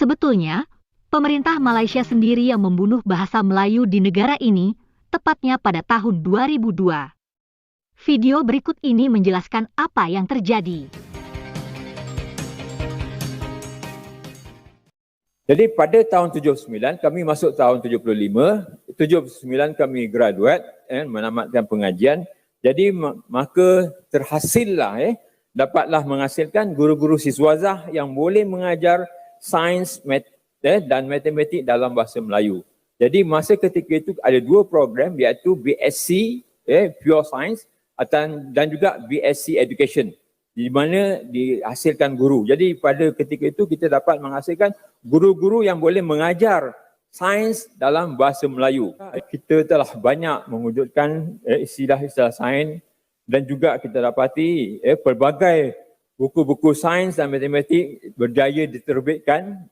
Sebetulnya, pemerintah Malaysia sendiri yang membunuh bahasa Melayu di negara ini, tepatnya pada tahun 2002. Video berikut ini menjelaskan apa yang terjadi. Jadi pada tahun 79, kami masuk tahun 75, 79 kami graduate, menamatkan pengajian. Jadi maka terhasillah, dapatlah menghasilkan guru-guru siswazah yang boleh mengajar sains dan matematik dalam bahasa Melayu. Jadi masa ketika itu ada dua program, iaitu BSc, Pure Science, dan juga BSc Education, di mana dihasilkan guru. Jadi pada ketika itu kita dapat menghasilkan guru-guru yang boleh mengajar sains dalam bahasa Melayu. Kita telah banyak mewujudkan istilah-istilah sains dan juga kita dapati pelbagai buku-buku sains dan matematik berjaya diterbitkan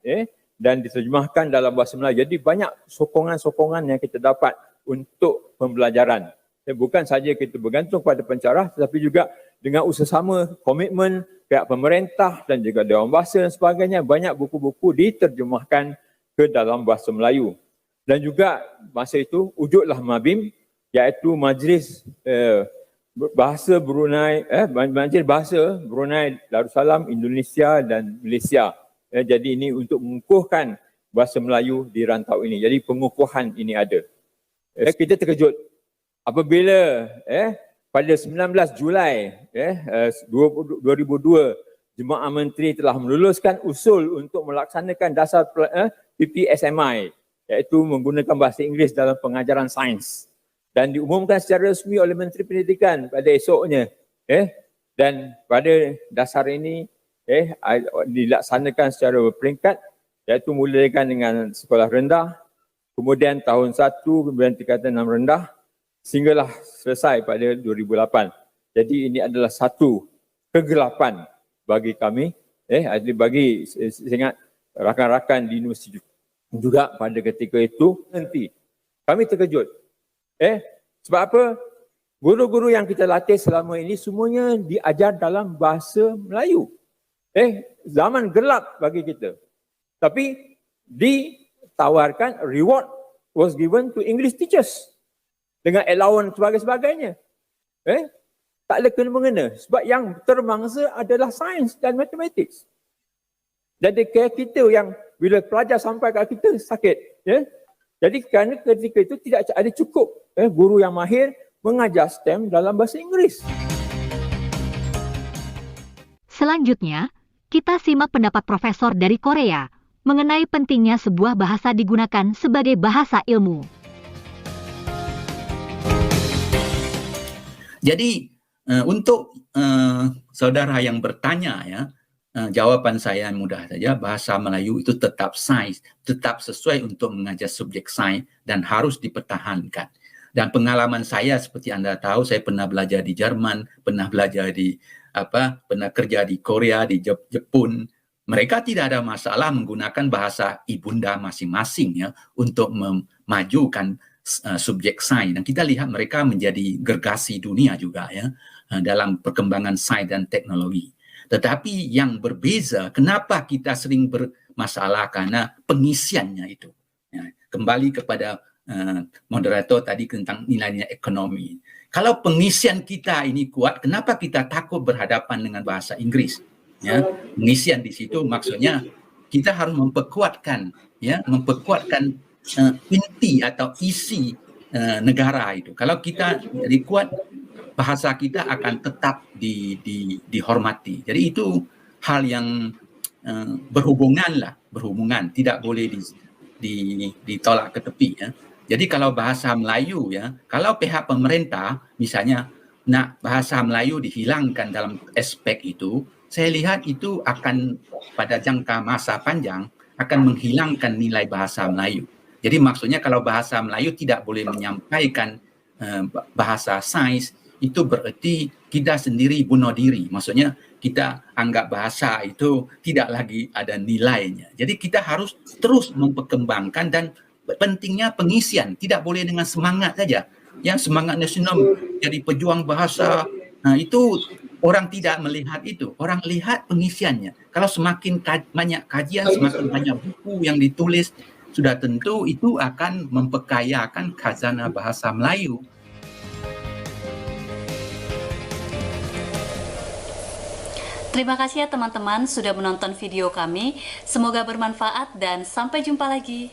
dan diterjemahkan dalam bahasa Melayu. Jadi banyak sokongan-sokongan yang kita dapat untuk pembelajaran. Bukan saja kita bergantung pada pencarah, tetapi juga dengan usaha sama, komitmen pihak pemerintah dan juga Dewan Bahasa dan sebagainya, banyak buku-buku diterjemahkan ke dalam bahasa Melayu. Dan juga masa itu wujudlah MABIM, iaitu Majlis Bahasa Brunei, Majlis Bahasa Brunei Darussalam, Indonesia dan Malaysia. Jadi ini untuk mengukuhkan bahasa Melayu di rantau ini. Jadi pengukuhan ini ada. Kita terkejut apabila pada 19 Julai 2002, Jemaah Menteri telah meluluskan usul untuk melaksanakan dasar PPSMI, iaitu menggunakan bahasa Inggeris dalam pengajaran sains, dan diumumkan secara resmi oleh Menteri Pendidikan pada esoknya. Dan pada dasar ini dilaksanakan secara berperingkat, iaitu mulakan dengan sekolah rendah, kemudian tahun 1, kemudian tingkatan 6 rendah, sehinggalah selesai pada 2008. Jadi ini adalah satu kegelapan bagi kami, bagi saya ingat rakan-rakan di universiti juga pada ketika itu. Nanti kami terkejut. Sebab apa? Guru-guru yang kita latih selama ini semuanya diajar dalam bahasa Melayu. Zaman gelap bagi kita. Tapi ditawarkan reward was given to English teachers dengan allowance sebagainya. Tak ada kena-mengena. Sebab yang termangsa adalah sains dan matematik. Jadi kita yang bila pelajar sampai kat kita sakit. Jadi kerana ketika itu tidak ada cukup guru yang mahir mengajar STEM dalam bahasa Inggeris. Selanjutnya, kita simak pendapat profesor dari Korea mengenai pentingnya sebuah bahasa digunakan sebagai bahasa ilmu. Jadi untuk saudara yang bertanya, jawaban saya mudah saja. Bahasa Melayu itu tetap sains, tetap sesuai untuk mengajar subjek sains dan harus dipertahankan. Dan pengalaman saya seperti Anda tahu, saya pernah belajar di Jerman, pernah belajar pernah kerja di Korea, di Jepun. Mereka tidak ada masalah menggunakan bahasa ibunda masing-masing untuk memajukan subjek sains. Dan kita lihat mereka menjadi gergasi dunia juga dalam perkembangan sains dan teknologi. Tetapi yang berbeza, kenapa kita sering bermasalah karena pengisiannya itu. Kembali kepada moderator tadi tentang nilainya ekonomi. Kalau pengisian kita ini kuat, kenapa kita takut berhadapan dengan bahasa Inggris? Pengisian di situ maksudnya kita harus memperkuatkan inti atau isi negara itu. Kalau kita jadi kuat, bahasa kita akan tetap dihormati. Jadi itu hal yang berhubungan, tidak boleh ditolak ke tepi. Jadi kalau bahasa Melayu, kalau pihak pemerintah misalnya nak bahasa Melayu dihilangkan dalam aspek itu, saya lihat itu akan pada jangka masa panjang akan menghilangkan nilai bahasa Melayu. Jadi maksudnya kalau bahasa Melayu tidak boleh menyampaikan bahasa sains, itu berarti kita sendiri bunuh diri. Maksudnya kita anggap bahasa itu tidak lagi ada nilainya. Jadi kita harus terus memperkembangkan dan pentingnya pengisian. Tidak boleh dengan semangat saja. Semangat nasional jadi pejuang bahasa. Itu orang tidak melihat itu, orang lihat pengisiannya. Kalau semakin banyak kajian, semakin banyak buku yang ditulis, sudah tentu itu akan memperkayakan khazanah bahasa Melayu. Terima kasih ya teman-teman sudah menonton video kami. Semoga bermanfaat dan sampai jumpa lagi.